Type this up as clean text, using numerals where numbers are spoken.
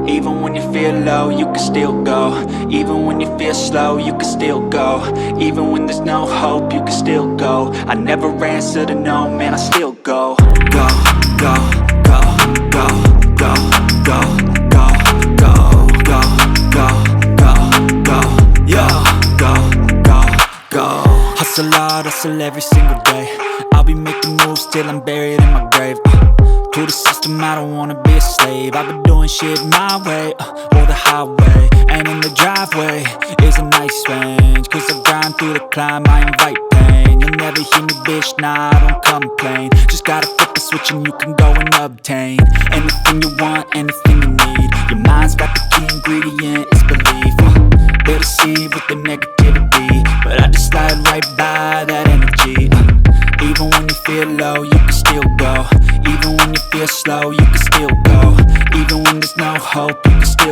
Even when you feel low, you can still go. Even when you feel slow, you can still go. Even when there's no hope, you can still go. I never answer to no, man, I still go. Go, go, go, go, go, go, go, go, go, go, go, go, yo, go, go, go. Hustle hard, hustle every single day. I'll be making moves till I'm buried in my grave. To the system, I don't wanna be a slave. I've been doing shit my way, or the highway. And in the driveway is a nice range, cause I grind through the climb, I invite pain. You'll never hear me, bitch, nah, I don't complain. Just gotta flip the switch and you can go and obtain anything you want, anything you need. Your mind's got the key ingredient, it's belief. They deceive with the negativity, but I just slide right by that energy. Even when you feel low, you can still go. Even when you feel slow, you can still go. Even when there's no hope, you can still